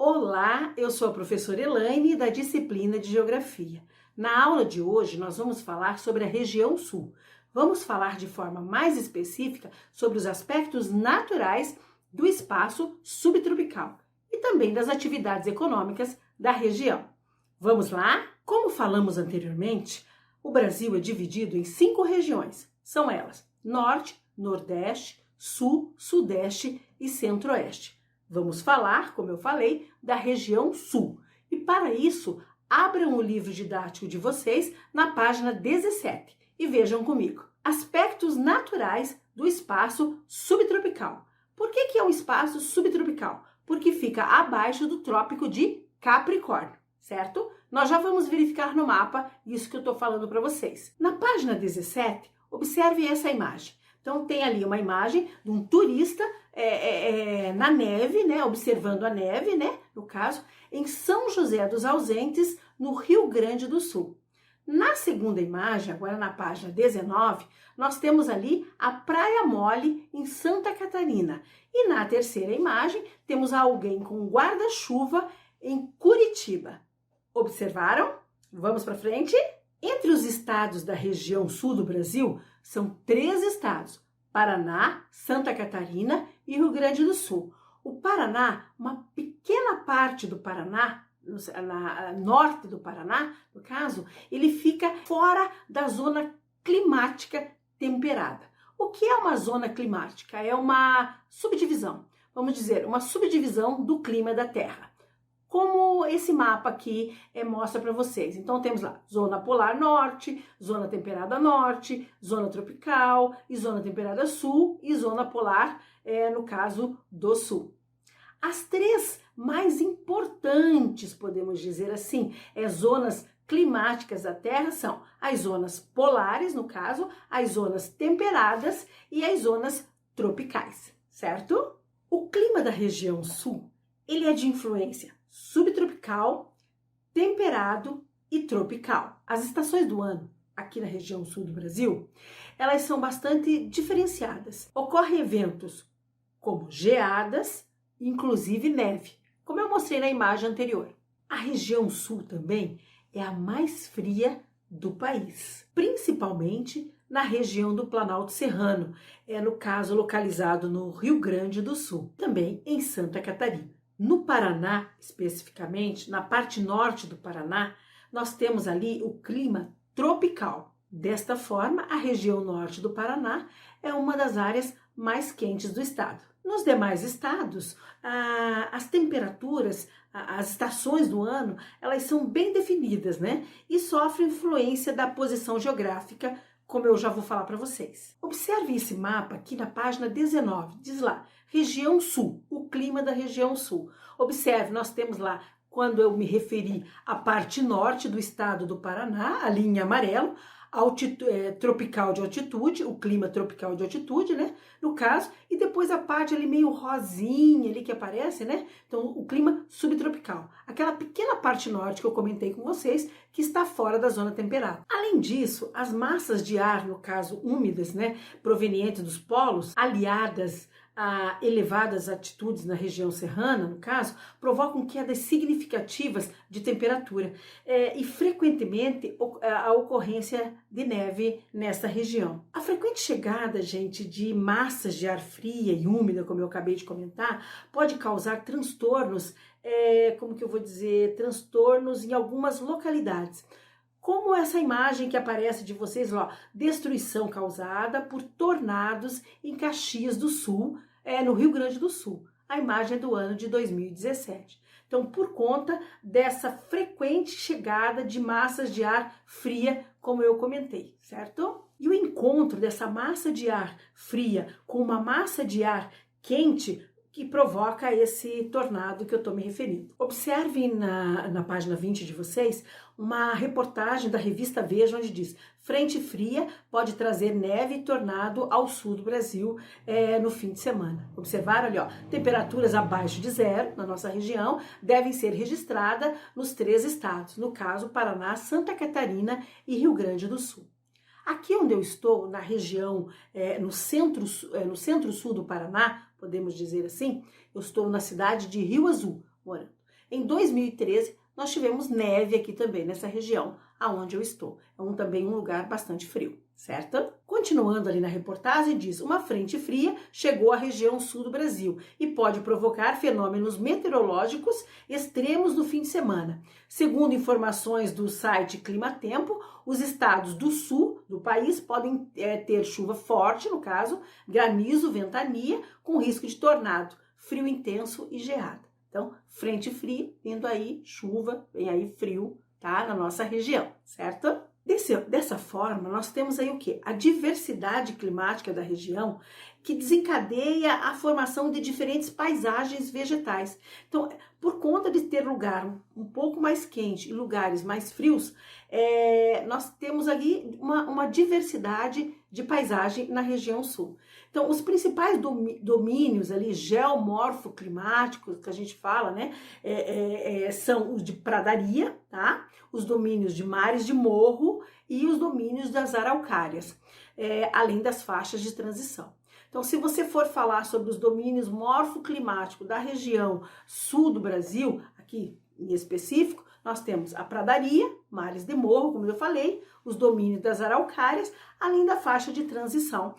Olá, eu sou a professora Elaine da disciplina de Geografia. Na aula de hoje nós vamos falar sobre a região sul. Vamos falar de forma mais específica sobre os aspectos naturais do espaço subtropical e também das atividades econômicas da região. Vamos lá? Como falamos anteriormente, o Brasil é dividido em 5 regiões. São elas: Norte, Nordeste, Sul, Sudeste e Centro-Oeste. Vamos falar, como eu falei, da região sul. E para isso, abram o livro didático de vocês na página 17 e vejam comigo. Aspectos naturais do espaço subtropical. Por que é um espaço subtropical? Porque fica abaixo do Trópico de Capricórnio, certo? Nós já vamos verificar no mapa isso que eu estou falando para vocês. Na página 17, observe essa imagem. Então, tem ali uma imagem de um turista na neve, né, observando a neve, né, no caso, em São José dos Ausentes, no Rio Grande do Sul. Na segunda imagem, agora na página 19, nós temos ali a Praia Mole, em Santa Catarina. E na terceira imagem, temos alguém com guarda-chuva em Curitiba. Observaram? Vamos para frente? Entre os estados da região sul do Brasil, são 3 estados: Paraná, Santa Catarina e Rio Grande do Sul. O Paraná, uma pequena parte do Paraná, norte do Paraná, no caso, ele fica fora da zona climática temperada. O que é uma zona climática? É uma subdivisão, vamos dizer, uma subdivisão do clima da Terra. Como esse mapa aqui mostra para vocês. Então, temos lá zona polar norte, zona temperada norte, zona tropical e zona temperada sul e zona polar, no caso do sul. As 3 mais importantes, podemos dizer assim, zonas climáticas da Terra são as zonas polares, no caso, as zonas temperadas e as zonas tropicais, certo? O clima da região sul, ele é de influência subtropical, temperado e tropical. As estações do ano aqui na região sul do Brasil, elas são bastante diferenciadas. Ocorrem eventos como geadas, inclusive neve, como eu mostrei na imagem anterior. A região sul também é a mais fria do país, principalmente na região do Planalto Serrano, no caso localizado no Rio Grande do Sul, também em Santa Catarina. No Paraná, especificamente, na parte norte do Paraná, nós temos ali o clima tropical. Desta forma, a região norte do Paraná é uma das áreas mais quentes do estado. Nos demais estados, as temperaturas, as estações do ano, elas são bem definidas, né? E sofrem influência da posição geográfica, como eu já vou falar para vocês. Observe esse mapa aqui na página 19, diz lá, região sul, o clima da região sul. Observe, nós temos lá, quando eu me referi à parte norte do estado do Paraná, ali em amarelo, tropical de altitude, o clima tropical de altitude, né, no caso, e depois a parte ali meio rosinha ali que aparece, né, então o clima subtropical, aquela pequena parte norte que eu comentei com vocês, que está fora da zona temperada. Além disso, as massas de ar, no caso úmidas, né, provenientes dos polos, aliadas a elevadas altitudes na região serrana, no caso, provocam quedas significativas de temperatura e frequentemente a ocorrência de neve nessa região. A frequente chegada, gente, de massas de ar fria e úmida, como eu acabei de comentar, pode causar transtornos, transtornos em algumas localidades. Como essa imagem que aparece de vocês lá, destruição causada por tornados em Caxias do Sul, no Rio Grande do Sul. A imagem é do ano de 2017. Então, por conta dessa frequente chegada de massas de ar fria, como eu comentei, certo? E o encontro dessa massa de ar fria com uma massa de ar quente que provoca esse tornado que eu estou me referindo. Observe na página 20 de vocês uma reportagem da revista Veja, onde diz: frente fria pode trazer neve e tornado ao sul do Brasil no fim de semana. Observaram ali, ó, temperaturas abaixo de 0 na nossa região devem ser registradas nos 3 estados, no caso Paraná, Santa Catarina e Rio Grande do Sul. Aqui onde eu estou, na região, no centro-sul do Paraná, podemos dizer assim, eu estou na cidade de Rio Azul, morando. Em 2013, nós tivemos neve aqui também, nessa região aonde eu estou. É também um lugar bastante frio, certo? Continuando ali na reportagem, diz: uma frente fria chegou à região sul do Brasil e pode provocar fenômenos meteorológicos extremos no fim de semana. Segundo informações do site Climatempo, os estados do sul do país podem ter chuva forte, no caso, granizo, ventania, com risco de tornado, frio intenso e geada. Então, frente fria, vindo aí chuva, vem aí frio, tá? Na nossa região, certo? Dessa forma, nós temos aí o quê? A diversidade climática da região que desencadeia a formação de diferentes paisagens vegetais. Então, por conta de ter lugar um pouco mais quente e lugares mais frios, nós temos ali uma diversidade de paisagem na região sul. Então, os principais domínios ali geomorfoclimáticos que a gente fala, né, são os de pradaria, tá? Os domínios de mares de morro e os domínios das araucárias, além das faixas de transição. Então, se você for falar sobre os domínios morfoclimáticos da região sul do Brasil, aqui em específico, nós temos a pradaria, mares de morro, como eu falei, os domínios das araucárias, além da faixa de transição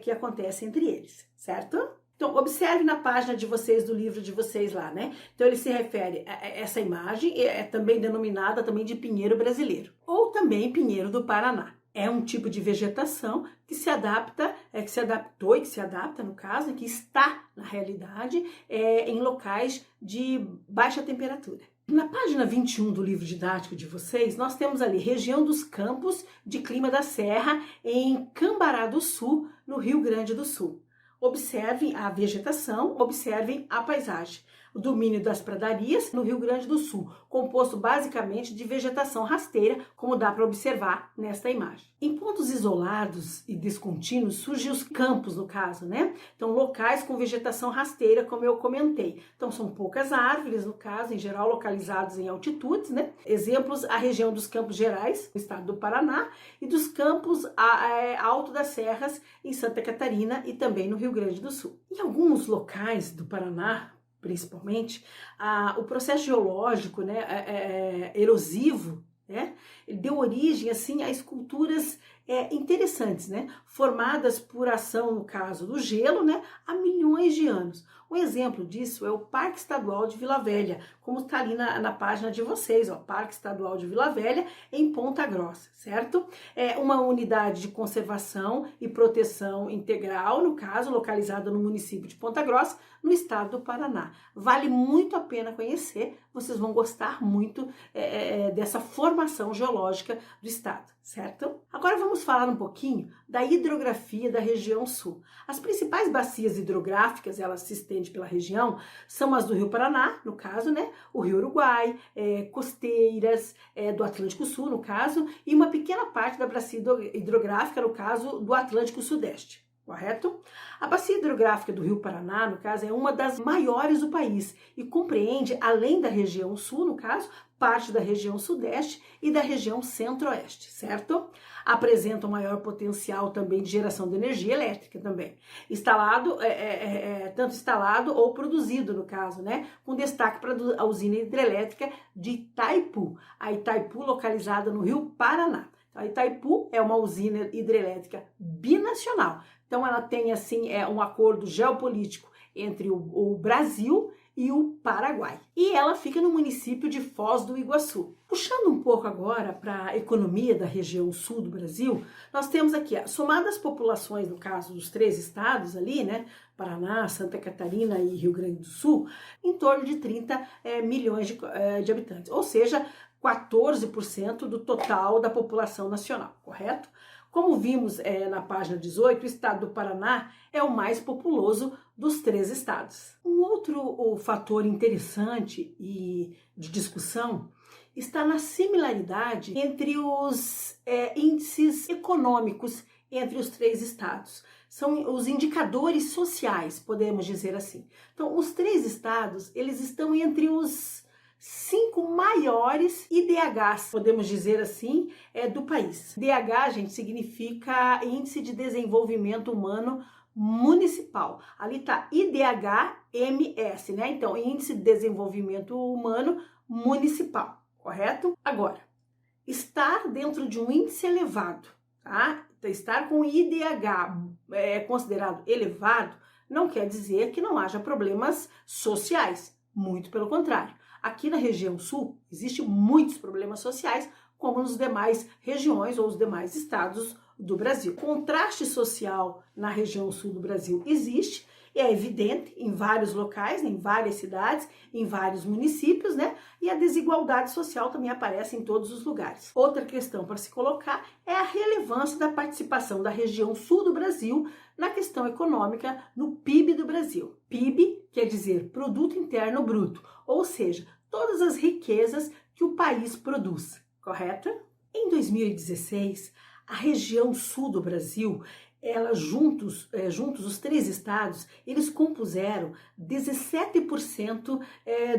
que acontece entre eles, certo? Então, observe na página de vocês, do livro de vocês lá, né? Então, ele se refere a essa imagem, é também denominada também de pinheiro brasileiro, ou também pinheiro do Paraná. É um tipo de vegetação que se adapta, que se adaptou e que se adapta, no caso, que está, na realidade, em locais de baixa temperatura. Na página 21 do livro didático de vocês, nós temos ali região dos Campos de Clima da Serra, em Cambará do Sul, no Rio Grande do Sul. Observem a vegetação, observem a paisagem. O domínio das pradarias no Rio Grande do Sul, composto basicamente de vegetação rasteira, como dá para observar nesta imagem. Em pontos isolados e descontínuos surgem os campos, no caso, né? Então, locais com vegetação rasteira, como eu comentei. Então, são poucas árvores, no caso, em geral localizados em altitudes, né? Exemplos, a região dos Campos Gerais, no estado do Paraná, e dos Campos Alto das Serras, em Santa Catarina e também no Rio Grande do Sul. Em alguns locais do Paraná, principalmente, o processo geológico, né, erosivo, né, ele deu origem assim a esculturas interessantes, né, formadas por ação, no caso do gelo, né, há milhões de anos. Um exemplo disso é o Parque Estadual de Vila Velha, como está ali na página de vocês, ó, Parque Estadual de Vila Velha, em Ponta Grossa, certo? É uma unidade de conservação e proteção integral, no caso, localizada no município de Ponta Grossa, no estado do Paraná. Vale muito a pena conhecer, vocês vão gostar muito dessa formação geológica do estado, certo? Agora vamos falar um pouquinho da hidrografia da região sul. As principais bacias hidrográficas, elas se estendem pela região, são as do Rio Paraná, no caso, né? O Rio Uruguai, costeiras do Atlântico Sul, no caso, e uma pequena parte da bacia hidrográfica, no caso, do Atlântico Sudeste. Correto? A bacia hidrográfica do Rio Paraná, no caso, é uma das maiores do país e compreende, além da região sul, no caso, parte da região sudeste e da região centro-oeste, certo? Apresenta um maior potencial também de geração de energia elétrica também. Instalado, tanto instalado ou produzido, no caso, né? Com destaque para a usina hidrelétrica de Itaipu, a Itaipu localizada no Rio Paraná. A Itaipu é uma usina hidrelétrica binacional. Então, ela tem, assim, um acordo geopolítico entre o Brasil e o Paraguai. E ela fica no município de Foz do Iguaçu. Puxando um pouco agora para a economia da região sul do Brasil, nós temos aqui, somadas as populações, no caso dos 3 estados ali, né, Paraná, Santa Catarina e Rio Grande do Sul, em torno de 30 milhões de habitantes, ou seja, 14% do total da população nacional, correto? Como vimos na página 18, o estado do Paraná é o mais populoso dos 3 estados. Um outro fator interessante e de discussão está na similaridade entre os índices econômicos entre os 3 estados. São os indicadores sociais, podemos dizer assim. Então, os 3 estados, eles estão entre os 5 maiores IDHs, podemos dizer assim, do país. IDH, gente, significa Índice de Desenvolvimento Humano municipal. Ali está IDH-MS, né? Então, Índice de Desenvolvimento Humano Municipal, correto? Agora, estar dentro de um índice elevado, tá? Estar com IDH considerado elevado não quer dizer que não haja problemas sociais, muito pelo contrário. Aqui na região sul existem muitos problemas sociais, como nas demais regiões ou os demais estados do Brasil. Contraste social na região sul do Brasil existe, é evidente em vários locais, em várias cidades, em vários municípios, né? E a desigualdade social também aparece em todos os lugares. Outra questão para se colocar é a relevância da participação da região sul do Brasil na questão econômica no PIB do Brasil. PIB quer dizer Produto Interno Bruto, ou seja, todas as riquezas que o país produz, correto? Em 2016, a região sul do Brasil, juntos os três estados, eles compuseram 17%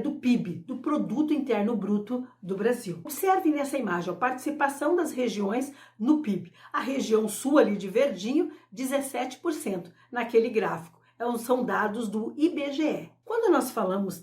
do PIB, do Produto Interno Bruto do Brasil. Observe nessa imagem a participação das regiões no PIB. A região sul ali de verdinho, 17% naquele gráfico. São dados do IBGE. Quando nós falamos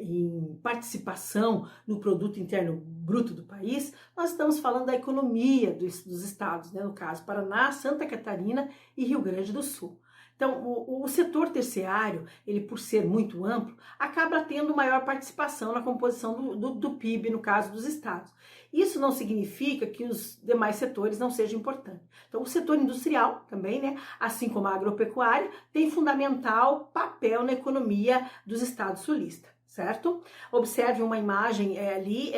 em participação no Produto Interno Bruto do país, nós estamos falando da economia dos estados, né? No caso, Paraná, Santa Catarina e Rio Grande do Sul. Então, o setor terciário, ele por ser muito amplo, acaba tendo maior participação na composição do PIB, no caso dos estados. Isso não significa que os demais setores não sejam importantes. Então, o setor industrial também, né, assim como a agropecuária, tem fundamental papel na economia dos estados sulistas, certo? Observe uma imagem ali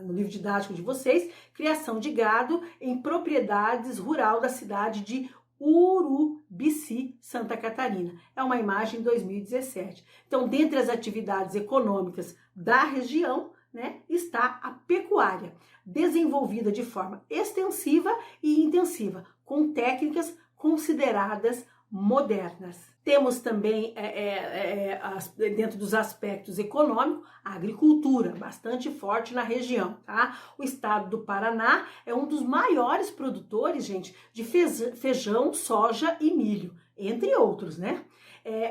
no livro didático de vocês, criação de gado em propriedades rural da cidade de Urubici, Santa Catarina. É uma imagem de 2017. Então, dentre as atividades econômicas da região, né, está a pecuária, desenvolvida de forma extensiva e intensiva, com técnicas consideradas modernas. Temos também, dentro dos aspectos econômicos, a agricultura, bastante forte na região, tá? O estado do Paraná é um dos maiores produtores, gente, de feijão, soja e milho, entre outros, né?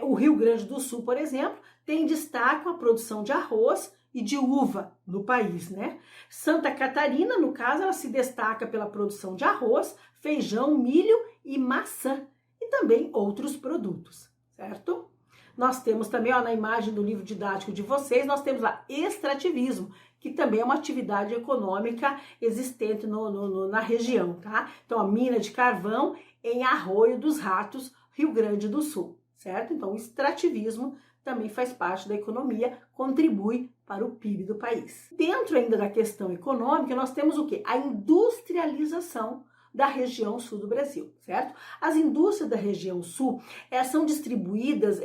O Rio Grande do Sul, por exemplo, tem destaque a produção de arroz e de uva no país, né? Santa Catarina, no caso, ela se destaca pela produção de arroz, feijão, milho e maçã, e também outros produtos, certo? Nós temos também, ó, na imagem do livro didático de vocês, nós temos lá extrativismo, que também é uma atividade econômica existente na região, tá? Então, a mina de carvão em Arroio dos Ratos, Rio Grande do Sul, certo? Então, o extrativismo também faz parte da economia, contribui para o PIB do país. Dentro ainda da questão econômica, nós temos o quê? A industrialização da região sul do Brasil, certo? As indústrias da região sul são distribuídas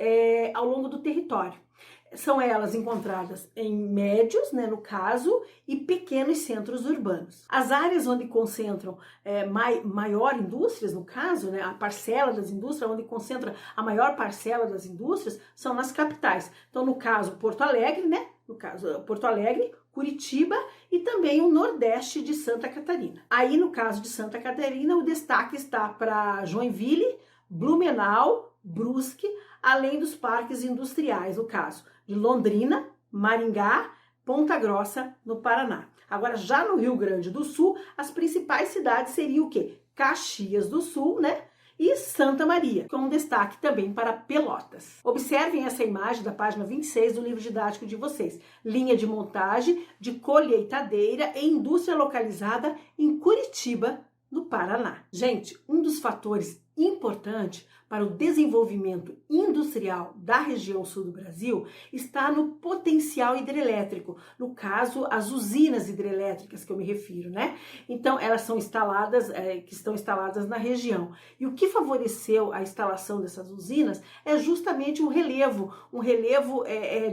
ao longo do território. São elas encontradas em médios, né, no caso, e pequenos centros urbanos. As áreas onde concentram maior indústrias, no caso, né, a parcela das indústrias, onde concentra a maior parcela das indústrias, são nas capitais. Então, no caso, Porto Alegre, né? No caso, Porto Alegre, Curitiba e também o Nordeste de Santa Catarina. Aí, no caso de Santa Catarina, o destaque está para Joinville, Blumenau, Brusque, além dos parques industriais, no caso de Londrina, Maringá, Ponta Grossa, no Paraná. Agora, já no Rio Grande do Sul, as principais cidades seriam o quê? Caxias do Sul, né? E Santa Maria, com destaque também para Pelotas. Observem essa imagem da página 26 do livro didático de vocês. Linha de montagem de colheitadeira e indústria localizada em Curitiba, no Paraná. Gente, um dos fatores importantes para o desenvolvimento industrial da região sul do Brasil está no potencial hidrelétrico, no caso, as usinas hidrelétricas que eu me refiro, né? Então, elas são estão instaladas na região. E o que favoreceu a instalação dessas usinas é justamente o relevo,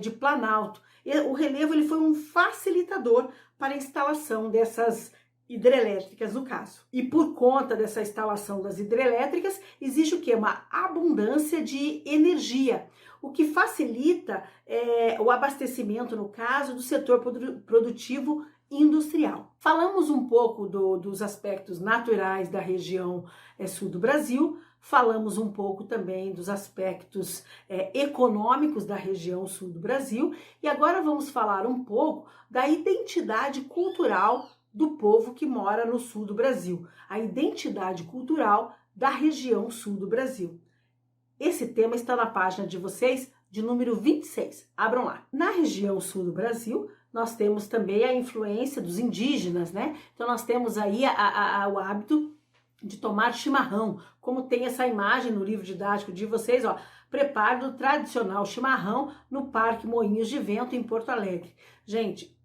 de planalto. O relevo ele foi um facilitador para a instalação dessas hidrelétricas, no caso. E por conta dessa instalação das hidrelétricas, existe o quê? Uma abundância de energia, o que facilita o abastecimento, no caso, do setor produtivo industrial. Falamos um pouco dos aspectos naturais da região sul do Brasil, falamos um pouco também dos aspectos econômicos da região sul do Brasil e agora vamos falar um pouco da identidade cultural do povo que mora no sul do Brasil, a identidade cultural da região sul do Brasil. Esse tema está na página de vocês, de número 26. Abram lá. Na região sul do Brasil, nós temos também a influência dos indígenas, né? Então nós temos aí o hábito de tomar chimarrão, como tem essa imagem no livro didático de vocês, ó, preparo do tradicional chimarrão no Parque Moinhos de Vento, em Porto Alegre. Gente,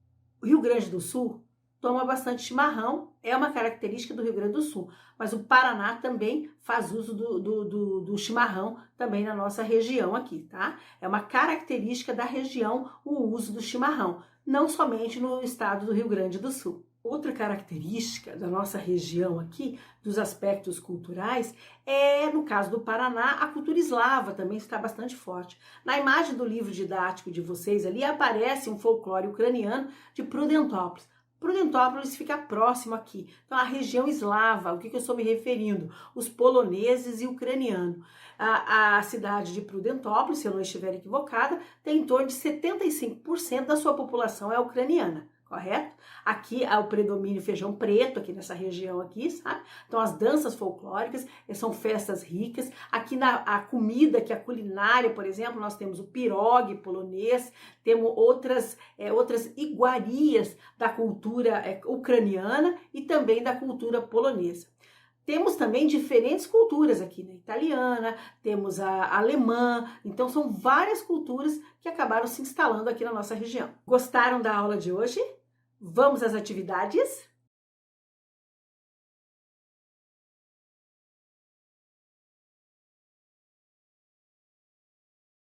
o Rio Grande do Sul toma bastante chimarrão, é uma característica do Rio Grande do Sul, mas o Paraná também faz uso do chimarrão também na nossa região aqui, tá? É uma característica da região o uso do chimarrão, não somente no estado do Rio Grande do Sul. Outra característica da nossa região aqui, dos aspectos culturais, é, no caso do Paraná, a cultura eslava também está bastante forte. Na imagem do livro didático de vocês ali, aparece um folclore ucraniano de Prudentópolis. Prudentópolis fica próximo aqui. Então, a região eslava, o que eu estou me referindo? Os poloneses e ucranianos. A cidade de Prudentópolis, se eu não estiver equivocada, tem em torno de 75% da sua população é ucraniana. Correto? Aqui há o predomínio feijão preto, aqui nessa região aqui, sabe? Então as danças folclóricas são festas ricas. Aqui a comida, que a culinária, por exemplo, nós temos o pirogue polonês, temos outras iguarias da cultura ucraniana e também da cultura polonesa. Temos também diferentes culturas aqui, né? Italiana, temos a alemã, então são várias culturas que acabaram se instalando aqui na nossa região. Gostaram da aula de hoje? Vamos às atividades?